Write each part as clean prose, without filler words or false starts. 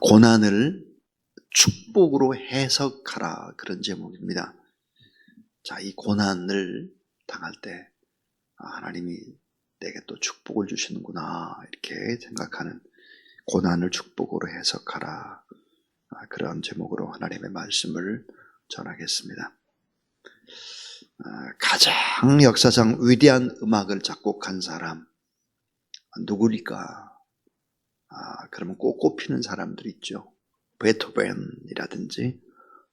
고난을 축복으로 해석하라, 그런 제목입니다. 자, 이 고난을 당할 때 하나님이 내게 또 축복을 주시는구나, 이렇게 생각하는, 고난을 축복으로 해석하라, 그런 제목으로 하나님의 말씀을 전하겠습니다. 가장 역사상 위대한 음악을 작곡한 사람 누구일까? 그러면 꼭 꼽히는 사람들이 있죠. 베토벤이라든지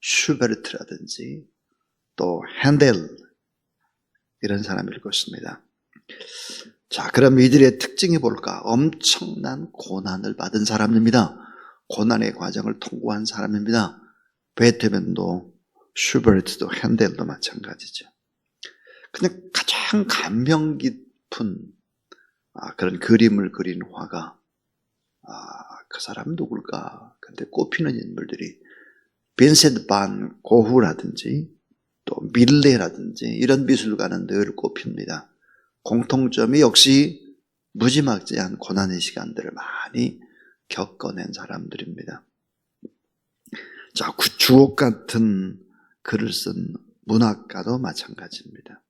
슈베르트라든지 또 핸델, 이런 사람일 것입니다. 자, 그럼 이들의 특징이 뭘까? 엄청난 고난을 받은 사람입니다. 고난의 과정을 통과한 사람입니다. 베토벤도 슈베르트도 핸델도 마찬가지죠. 그냥 가장 감명 깊은 그런 그림을 그린 화가, 그 사람은 누굴까? 근데 꼽히는 인물들이 빈센트 반 고흐라든지 또 밀레라든지 이런 미술가는 늘 꼽힙니다. 공통점이 역시 무지막지한 고난의 시간들을 많이 겪어낸 사람들입니다. 자, 주옥 같은 글을 쓴 문학가도 마찬가지입니다.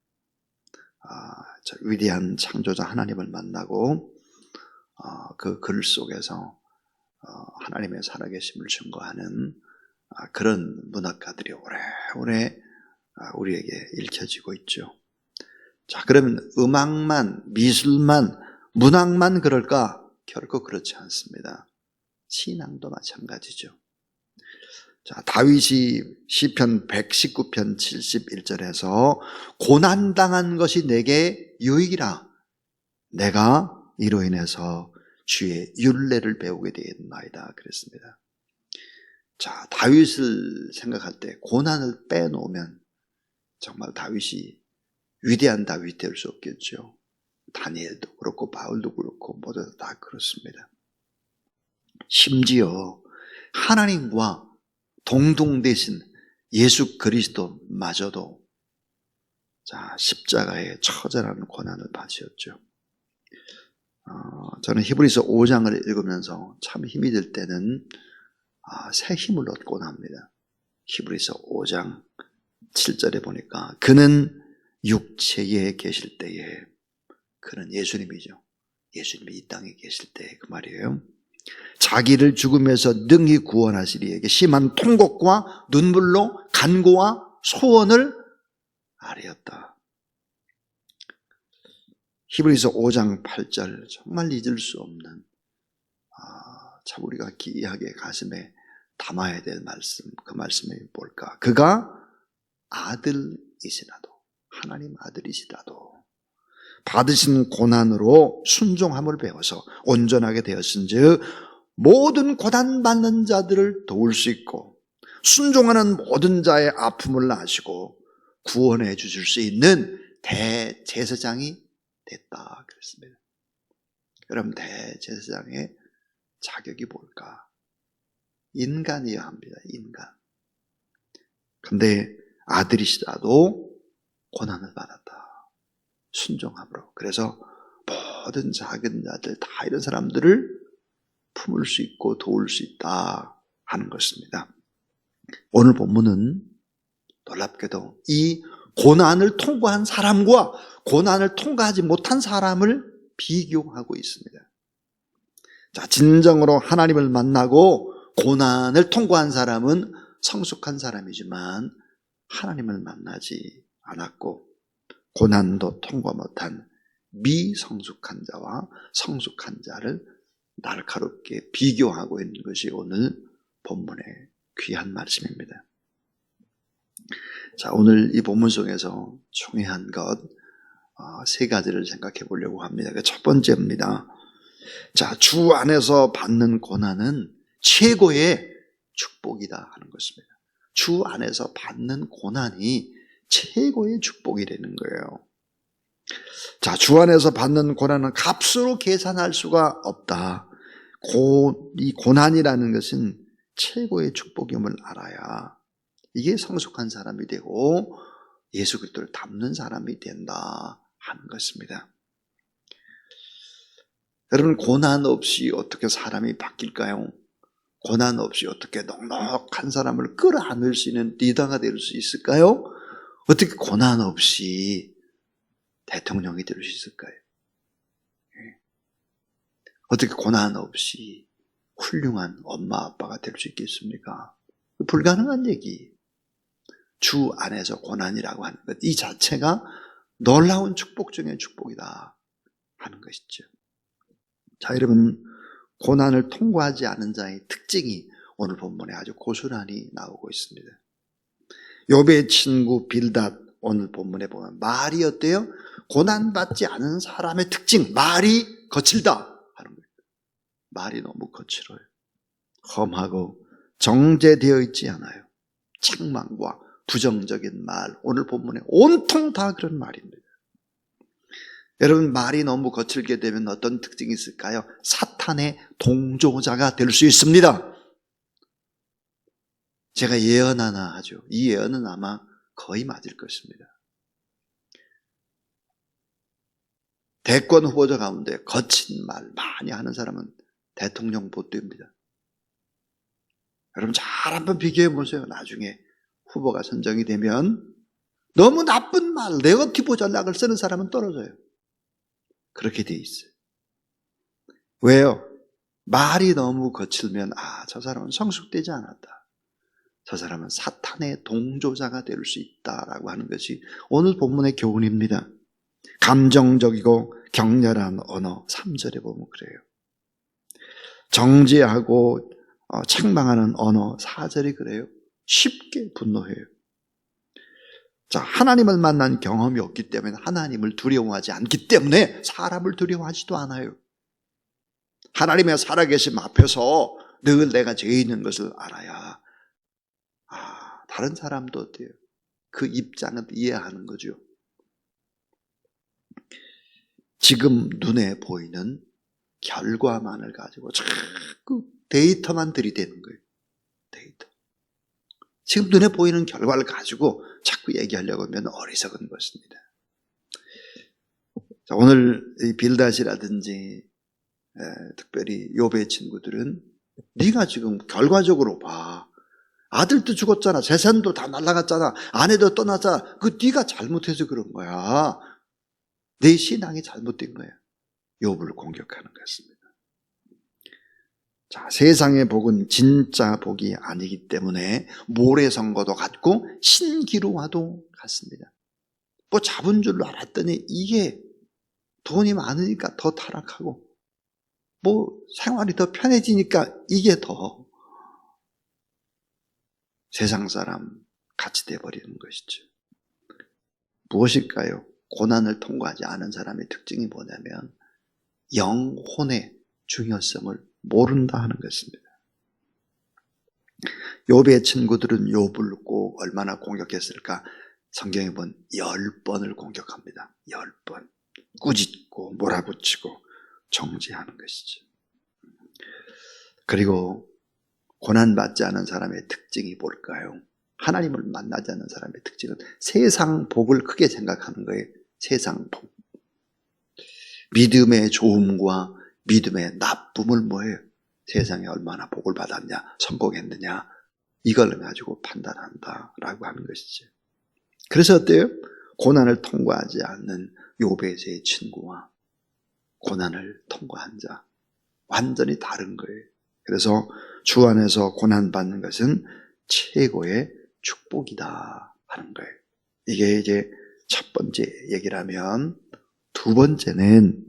위대한 창조자 하나님을 만나고 그 글 속에서 하나님의 살아계심을 증거하는 그런 문학가들이 오래오래 우리에게 읽혀지고 있죠. 자, 그러면 음악만, 미술만, 문학만 그럴까? 결코 그렇지 않습니다. 신앙도 마찬가지죠. 자, 다윗이 시편 119편 71절에서 고난당한 것이 내게 유익이라, 내가 이로 인해서 주의 율례를 배우게 되었나이다, 그랬습니다. 자, 다윗을 생각할 때 고난을 빼놓으면 정말 다윗이 위대한 다윗이 될 수 없겠죠. 다니엘도 그렇고 바울도 그렇고 모두 다 그렇습니다. 심지어 하나님과 동등되신 예수 그리스도마저도 십자가의 처절한 고난을 받으셨죠. 저는 히브리서 5장을 읽으면서 참 힘이 들 때는 새 힘을 얻곤 합니다. 히브리서 5장 7절에 보니까 그는 육체에 계실 때에, 그는 예수님이죠. 예수님이 이 땅에 계실 때 그 말이에요. 자기를 죽음에서 능히 구원하시리에게 심한 통곡과 눈물로 간구와 소원을 아뢰었다. 히브리서 5장 8절, 정말 잊을 수 없는, 참 우리가 기이하게 가슴에 담아야 될 말씀, 그 말씀이 뭘까? 그가 아들이시라도, 하나님 아들이시라도 받으신 고난으로 순종함을 배워서 온전하게 되었은즉 모든 고난받는 자들을 도울 수 있고 순종하는 모든 자의 아픔을 아시고 구원해 주실 수 있는 대제사장이 됐다, 그랬습니다. 그럼 대제사장의 자격이 뭘까? 인간이어야 합니다. 인간. 근데 아들이시라도 고난을 받았다, 순종함으로. 그래서 모든 작은 자들 다 이런 사람들을 품을 수 있고 도울 수 있다 하는 것입니다. 오늘 본문은 놀랍게도 이 고난을 통과한 사람과 고난을 통과하지 못한 사람을 비교하고 있습니다. 자, 진정으로 하나님을 만나고 고난을 통과한 사람은 성숙한 사람이지만 하나님을 만나지 않았고 고난도 통과 못한 미성숙한 자와 성숙한 자를 날카롭게 비교하고 있는 것이 오늘 본문의 귀한 말씀입니다. 자, 오늘 이 본문 속에서 중요한 것 세 가지를 생각해 보려고 합니다. 첫 번째입니다. 자, 주 안에서 받는 고난은 최고의 축복이다 하는 것입니다. 주 안에서 받는 고난이 최고의 축복이 되는 거예요. 자, 주 안에서 받는 고난은 값으로 계산할 수가 없다. 이 고난이라는 것은 최고의 축복임을 알아야 이게 성숙한 사람이 되고 예수 그리스도를 닮는 사람이 된다 하는 것입니다. 여러분, 고난 없이 어떻게 사람이 바뀔까요? 고난 없이 어떻게 넉넉한 사람을 끌어안을 수 있는 리더가 될 수 있을까요? 어떻게 고난 없이 대통령이 될 수 있을까요? 어떻게 고난 없이 훌륭한 엄마 아빠가 될 수 있겠습니까? 불가능한 얘기. 주 안에서 고난이라고 하는 것, 이 자체가 놀라운 축복 중의 축복이다 하는 것이죠. 자, 여러분, 고난을 통과하지 않은 자의 특징이 오늘 본문에 아주 고스란히 나오고 있습니다. 욥의 친구 빌닷, 오늘 본문에 보면 말이 어때요? 고난받지 않은 사람의 특징, 말이 거칠다 하는 거예요. 말이 너무 거칠어요. 험하고 정제되어 있지 않아요. 책망과 부정적인 말, 오늘 본문에 온통 다 그런 말입니다. 여러분, 말이 너무 거칠게 되면 어떤 특징이 있을까요? 사탄의 동조자가 될 수 있습니다. 제가 예언 하나 하죠. 이 예언은 아마 거의 맞을 것입니다. 대권 후보자 가운데 거친 말 많이 하는 사람은 대통령 못 됩니다. 여러분, 잘 한번 비교해 보세요. 나중에 후보가 선정이 되면 너무 나쁜 말, 네거티브 전략을 쓰는 사람은 떨어져요. 그렇게 돼 있어요. 왜요? 말이 너무 거칠면 저 사람은 성숙되지 않았다. 저 사람은 사탄의 동조자가 될 수 있다라고 하는 것이 오늘 본문의 교훈입니다. 감정적이고 격렬한 언어, 3절에 보면 그래요. 정죄하고 책망하는 언어, 4절이 그래요. 쉽게 분노해요. 자, 하나님을 만난 경험이 없기 때문에 하나님을 두려워하지 않기 때문에 사람을 두려워하지도 않아요. 하나님의 살아계심 앞에서 늘 내가 죄 있는 것을 알아야 다른 사람도 어때요? 그 입장을 이해하는 거죠. 지금 눈에 보이는 결과만을 가지고 자꾸 데이터만 들이대는 거예요. 데이터. 지금 눈에 보이는 결과를 가지고 자꾸 얘기하려고 하면 어리석은 것입니다. 자, 오늘 이 빌닷이라든지 특별히 욥의 친구들은 네가 지금 결과적으로 봐. 아들도 죽었잖아. 재산도 다 날아갔잖아. 아내도 떠났잖아. 그 네가 잘못해서 그런 거야. 내 신앙이 잘못된 거야. 욥을 공격하는 것입니다. 자, 세상의 복은 진짜 복이 아니기 때문에 모래성과도 같고 신기루와도 같습니다. 뭐 잡은 줄로 알았더니 이게 돈이 많으니까 더 타락하고 뭐 생활이 더 편해지니까 이게 더 세상 사람 같이 돼버리는 것이죠. 무엇일까요? 고난을 통과하지 않은 사람의 특징이 뭐냐면 영혼의 중요성을 모른다 하는 것입니다. 욥의 친구들은 욥을 꼭 얼마나 공격했을까? 성경에 보면 10번을 공격합니다. 10번. 꾸짖고 몰아붙이고 정죄하는 것이죠. 그리고 고난받지 않은 사람의 특징이 뭘까요? 하나님을 만나지 않는 사람의 특징은 세상 복을 크게 생각하는 거예요. 세상 복. 믿음의 좋음과 믿음의 나쁨을 뭐예요? 세상에 얼마나 복을 받았냐, 성공했느냐, 이걸 가지고 판단한다라고 하는 것이죠. 그래서 어때요? 고난을 통과하지 않는 욥의 세 친구와 고난을 통과한 자, 완전히 다른 거예요. 그래서 주 안에서 고난받는 것은 최고의 축복이다 하는 거예요. 이게 이제 첫 번째 얘기라면, 두 번째는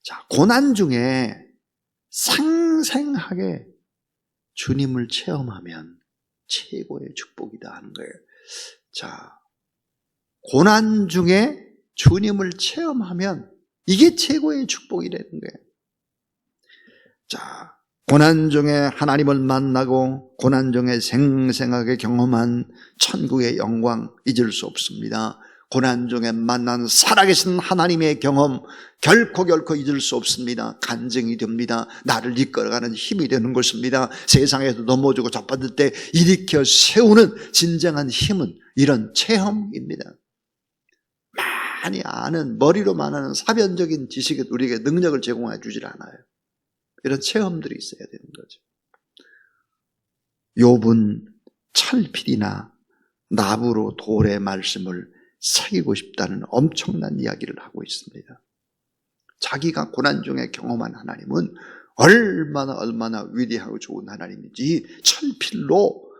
자, 고난 중에 생생하게 주님을 체험하면 최고의 축복이다 하는 거예요. 자, 고난 중에 주님을 체험하면 이게 최고의 축복이라는 거예요. 자, 고난 중에 하나님을 만나고 고난 중에 생생하게 경험한 천국의 영광 잊을 수 없습니다. 고난 중에 만난 살아계신 하나님의 경험 결코 잊을 수 없습니다. 간증이 됩니다. 나를 이끌어가는 힘이 되는 것입니다. 세상에서 넘어지고 자빠질 때 일으켜 세우는 진정한 힘은 이런 체험입니다. 많이 아는, 머리로만 하는 사변적인 지식이 우리에게 능력을 제공해 주질 않아요. 이런 체험들이 있어야 되는 거죠. 욥은 철필이나 나무로 돌의 말씀을 새기고 싶다는 엄청난 이야기를 하고 있습니다. 자기가 고난 중에 경험한 하나님은 얼마나 위대하고 좋은 하나님인지 철필로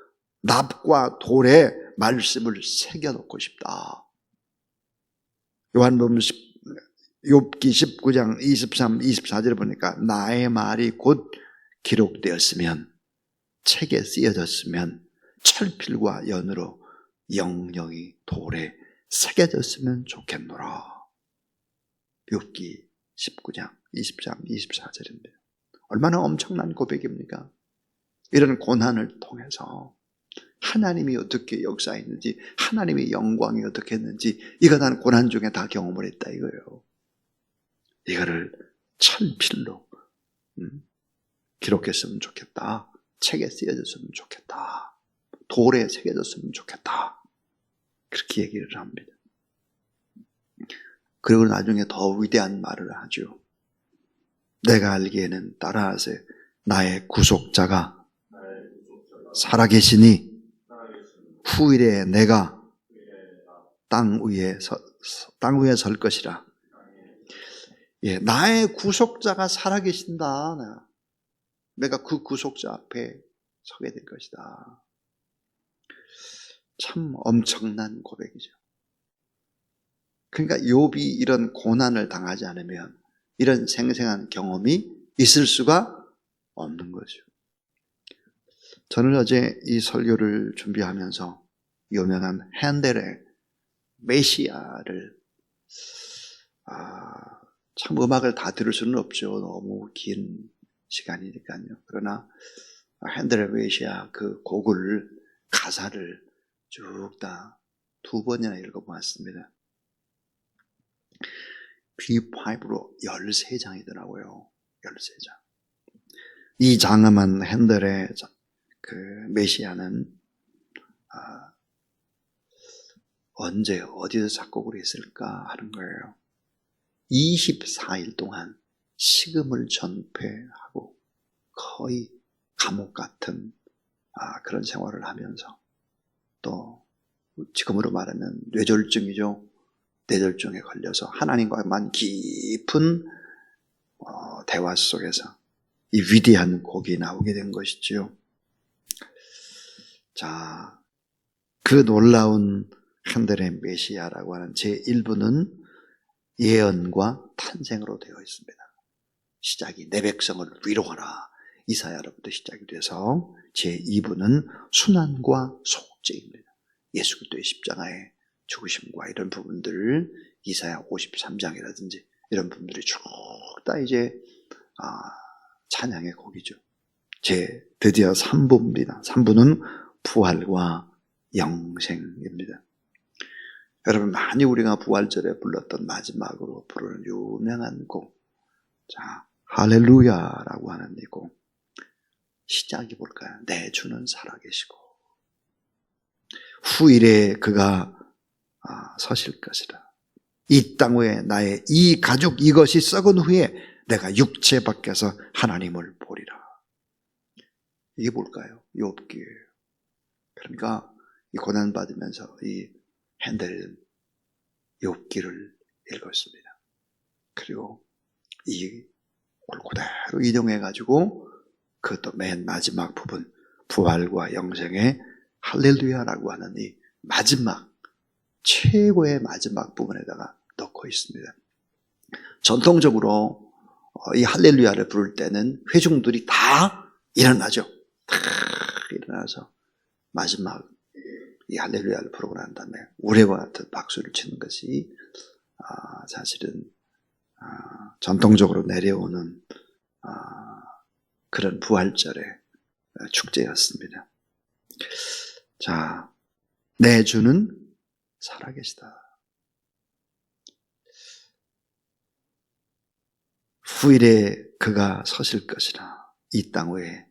납과 돌의 말씀을 새겨놓고 싶다. 요한복음 욥기 19장 23, 24절을 보니까 나의 말이 곧 기록되었으면, 책에 쓰여졌으면, 철필과 연으로 영영이 돌에 새겨졌으면 좋겠노라. 욥기 19장 23, 24절인데요. 얼마나 엄청난 고백입니까? 이런 고난을 통해서 하나님이 어떻게 역사했는지, 하나님의 영광이 어떻게 했는지, 이거 난 고난 중에 다 경험을 했다 이거예요. 이거를 철필로 기록했으면 좋겠다. 책에 쓰여졌으면 좋겠다. 돌에 새겨졌으면 좋겠다. 그렇게 얘기를 합니다. 그리고 나중에 더 위대한 말을 하죠. 내가 알기에는 따라하세요. 나의 구속자가 살아계시니 후일에 내가 땅 위에 설 것이라. 예, 나의 구속자가 살아계신다. 내가 그 구속자 앞에 서게 될 것이다. 참 엄청난 고백이죠. 그러니까 욥이 이런 고난을 당하지 않으면 이런 생생한 경험이 있을 수가 없는 거죠. 저는 어제 이 설교를 준비하면서 유명한 핸델의 메시아를 참 음악을 다 들을 수는 없죠. 너무 긴 시간이니까요. 그러나 핸델의 메시아 그 곡을 가사를 쭉 다 2번이나 읽어보았습니다. B5로 13장이더라고요. 13장. 이 장엄한 핸델의 그 메시아는 언제 어디서 작곡을 했을까 하는 거예요. 24일 동안 식음을 전폐하고 거의 감옥 같은 그런 생활을 하면서, 또 지금으로 말하면 뇌졸중이죠. 뇌졸중에 걸려서 하나님과만 깊은 대화 속에서 이 위대한 곡이 나오게 된 것이지요. 자, 그 놀라운 핸델의 메시아라고 하는 제1부는 예언과 탄생으로 되어 있습니다. 시작이 내 백성을 위로하라, 이사야로부터 시작이 돼서 제2부는 순환과 속죄입니다. 예수 그리스도의 십자가의 죽으심과 이런 부분들, 이사야 53장이라든지 이런 부분들이 쭉 다 이제 찬양의 곡이죠. 드디어 3부입니다. 3부는 부활과 영생입니다. 여러분, 많이 우리가 부활절에 불렀던 마지막으로 부르는 유명한 곡, 자, 할렐루야라고 하는 이 곡, 시작이 뭘까요? 내 주는 살아계시고 후일에 그가 서실 것이라. 이 땅 위에 나의 이 가죽 이것이 썩은 후에 내가 육체 밖에서 하나님을 보리라. 이게 뭘까요? 욥기예요. 그러니까 이 고난받으면서 이 핸델은 욥기를 읽었습니다. 그리고 이 그대로 이동해가지고 그것도 맨 마지막 부분, 부활과 영생의 할렐루야라고 하는 이 마지막, 최고의 마지막 부분에다가 넣고 있습니다. 전통적으로 이 할렐루야를 부를 때는 회중들이 다 일어나죠. 다 일어나서 마지막 이 할렐루야를 부르고 난 다음에 우레와 같은 박수를 치는 것이 사실은 전통적으로 내려오는 그런 부활절의 축제였습니다. 자, 내 주는 살아계시다. 후일에 그가 서실 것이라. 이 땅 위에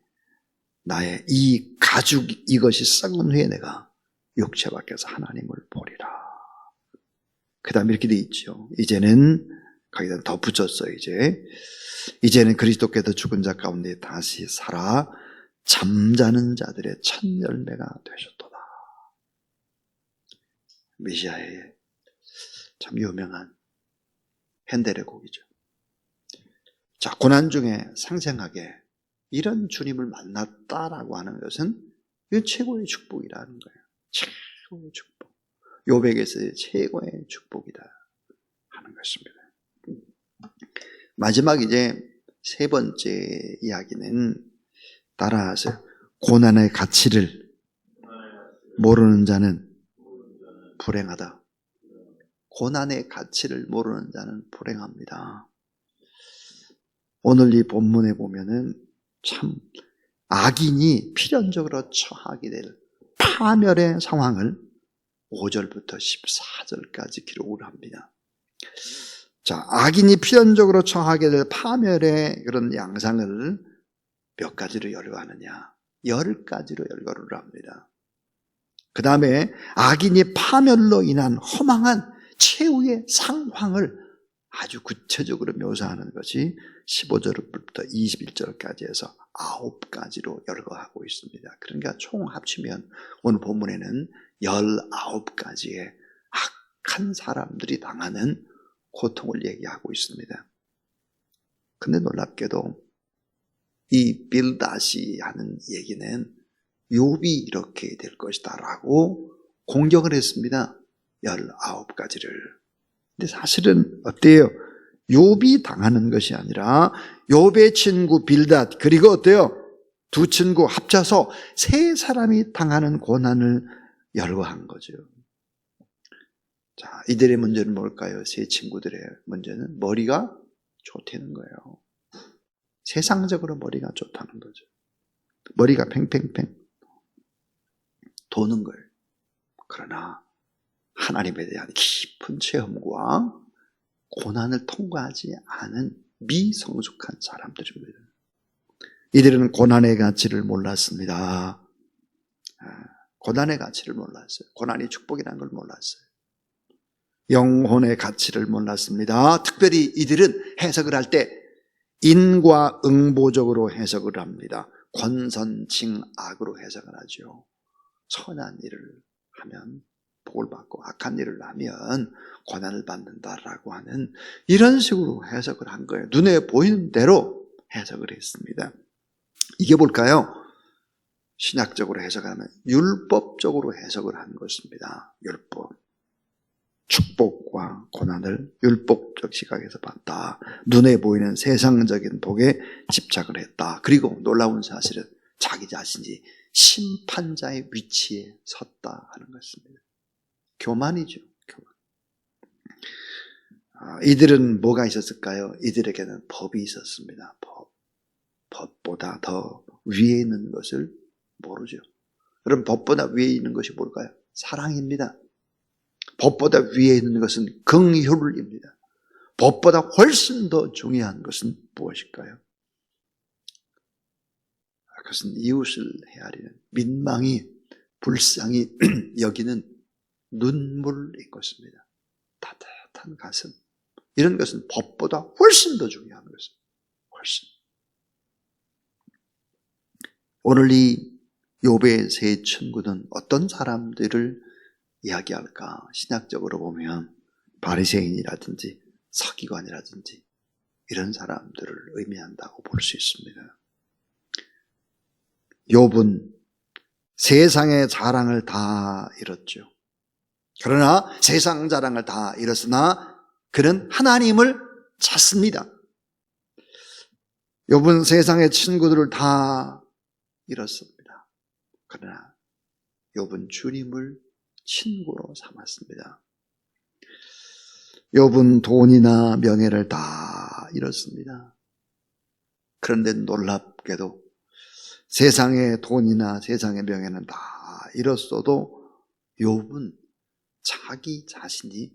나의 이 가죽 이것이 썩은 후에 내가 육체 밖에서 하나님을 보리라. 그 다음에 이렇게 돼 있죠. 이제는 거기다 더 붙였어요. 이제는 그리스도께서 죽은 자 가운데 다시 살아 잠자는 자들의 첫 열매가 되셨도다. 메시아의 참 유명한 핸델의 곡이죠. 자, 고난 중에 상생하게 이런 주님을 만났다라고 하는 것은 이 최고의 축복이라는 거예요. 최고의 축복. 욥에게서의 최고의 축복이다 하는 것입니다. 마지막 세 번째 이야기는 따라하세요. 고난의 가치를 모르는 자는 불행하다. 고난의 가치를 모르는 자는 불행합니다. 오늘 이 본문에 보면은 참 악인이 필연적으로 처하게 될 파멸의 상황을 5절부터 14절까지 기록을 합니다. 자, 악인이 필연적으로 처하게 될 파멸의 그런 양상을 몇 가지로 열거하느냐? 10가지로 열거를 합니다. 그 다음에 악인이 파멸로 인한 허망한 최후의 상황을 아주 구체적으로 묘사하는 것이 15절부터 21절까지 해서 9가지로 열거하고 있습니다. 그러니까 총 합치면 오늘 본문에는 19가지의 악한 사람들이 당하는 고통을 얘기하고 있습니다. 근데 놀랍게도 이 빌닷이 하는 얘기는 욥이 이렇게 될 것이다 라고 공격을 했습니다. 19가지를. 근데 사실은 어때요? 욥이 당하는 것이 아니라 욥의 친구 빌닷 그리고 어때요? 두 친구 합쳐서 세 사람이 당하는 고난을 열거한 거죠. 자, 이들의 문제는 뭘까요? 세 친구들의 문제는 머리가 좋다는 거예요. 세상적으로 머리가 좋다는 거죠. 머리가 팽팽팽 도는 거예요. 그러나 하나님에 대한 깊은 체험과 고난을 통과하지 않은 미성숙한 사람들입니다. 이들은 고난의 가치를 몰랐습니다. 고난의 가치를 몰랐어요. 고난이 축복이라는 걸 몰랐어요. 영혼의 가치를 몰랐습니다. 특별히 이들은 해석을 할 때 인과 응보적으로 해석을 합니다. 권선징악으로 해석을 하죠. 선한 일을 하면 복을 받고 악한 일을 하면 고난을 받는다라고 하는 이런 식으로 해석을 한 거예요. 눈에 보이는 대로 해석을 했습니다. 이게 뭘까요? 신학적으로 해석하면 율법적으로 해석을 한 것입니다. 율법. 축복과 고난을 율법적 시각에서 봤다. 눈에 보이는 세상적인 복에 집착을 했다. 그리고 놀라운 사실은 자기 자신이 심판자의 위치에 섰다 하는 것입니다. 교만이죠. 교만. 이들은 뭐가 있었을까요? 이들에게는 법이 있었습니다. 법보다 더 위에 있는 것을 모르죠. 여러분, 법보다 위에 있는 것이 뭘까요? 사랑입니다. 법보다 위에 있는 것은 긍휼입니다. 법보다 훨씬 더 중요한 것은 무엇일까요? 그것은 이웃을 헤아리는 민망히 불쌍히 여기는 눈물인 것입니다. 따뜻한 가슴. 이런 것은 법보다 훨씬 더 중요한 것입니다. 훨씬. 오늘 이 욥의 세 친구는 어떤 사람들을 이야기할까? 신학적으로 보면 바리새인이라든지 서기관이라든지 이런 사람들을 의미한다고 볼 수 있습니다. 욥은 세상의 자랑을 다 잃었죠. 그러나 세상 자랑을 다 잃었으나 그는 하나님을 찾습니다. 욥은 세상의 친구들을 다 잃었습니다. 그러나 욥은 주님을 친구로 삼았습니다. 욥은 돈이나 명예를 다 잃었습니다. 그런데 놀랍게도 세상의 돈이나 세상의 명예는 다 잃었어도 욥은 자기 자신이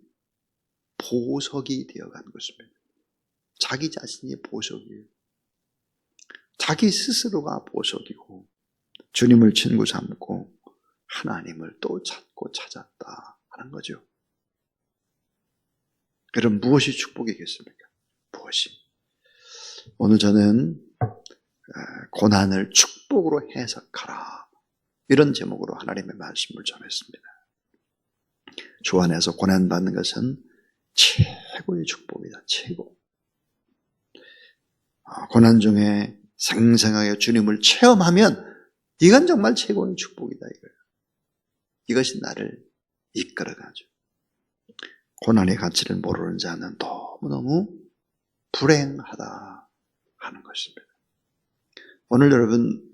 보석이 되어간 것입니다. 자기 자신이 보석이에요. 자기 스스로가 보석이고 주님을 친구 삼고 하나님을 또 찾고 찾았다 하는 거죠. 그럼 무엇이 축복이겠습니까? 무엇이? 오늘 저는 고난을 축복으로 해석하라, 이런 제목으로 하나님의 말씀을 전했습니다. 주 안에서 고난받는 것은 최고의 축복이다. 최고. 고난 중에 생생하게 주님을 체험하면 이건 정말 최고의 축복이다, 이거예요. 이것이 나를 이끌어가죠. 고난의 가치를 모르는 자는 너무너무 불행하다 하는 것입니다. 오늘 여러분,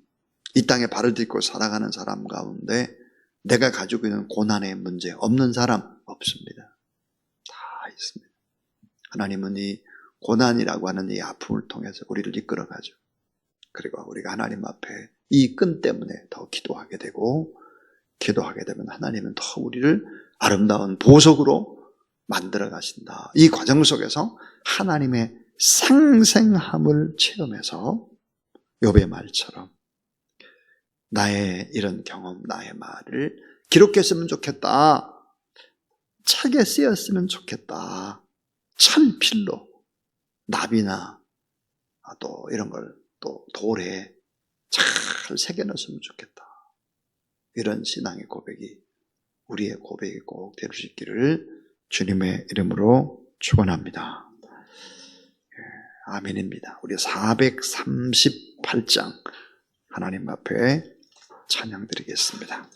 이 땅에 발을 딛고 살아가는 사람 가운데 내가 가지고 있는 고난의 문제 없는 사람 없습니다. 다 있습니다. 하나님은 이 고난이라고 하는 이 아픔을 통해서 우리를 이끌어가죠. 그리고 우리가 하나님 앞에 이 끈 때문에 더 기도하게 되고, 기도하게 되면 하나님은 더 우리를 아름다운 보석으로 만들어 가신다. 이 과정 속에서 하나님의 생생함을 체험해서 욥의 말처럼 나의 이런 경험, 나의 말을 기록했으면 좋겠다, 책에 쓰였으면 좋겠다, 찬필로 나비나 또 이런 걸 또 돌에 잘 새겨넣었으면 좋겠다, 이런 신앙의 고백이 우리의 고백이 꼭 될 수 있기를 주님의 이름으로 축원합니다. 아멘입니다. 우리 438장 하나님 앞에 찬양 드리겠습니다.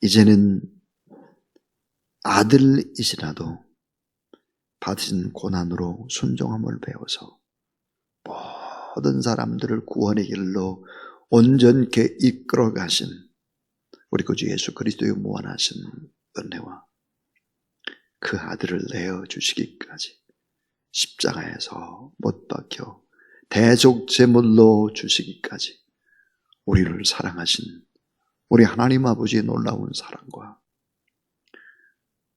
이제는 아들이시라도 받으신 고난으로 순종함을 배워서 모든 사람들을 구원의 길로 온전케 이끌어 가신 우리 구주 예수 그리스도의 무한하신 은혜와 그 아들을 내어주시기까지 십자가에서 못 박혀 대속제물로 주시기까지 우리를 사랑하신 우리 하나님 아버지의 놀라운 사랑과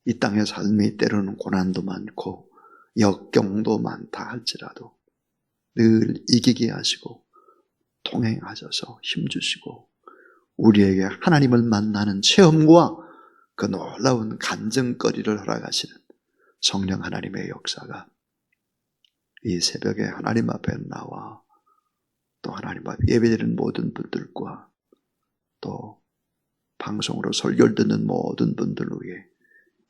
이 땅의 삶이 때로는 고난도 많고 역경도 많다 할지라도 늘 이기게 하시고 동행하셔서 힘주시고 우리에게 하나님을 만나는 체험과 그 놀라운 간증거리를 허락하시는 성령 하나님의 역사가 이 새벽에 하나님 앞에 나와 또 하나님 앞에 예배드리는 모든 분들과 또 방송으로 설교를 듣는 모든 분들 위해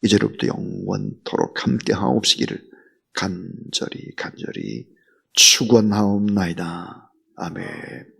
이제로부터 영원토록 함께 하옵시기를 간절히 축원하옵나이다. 아멘.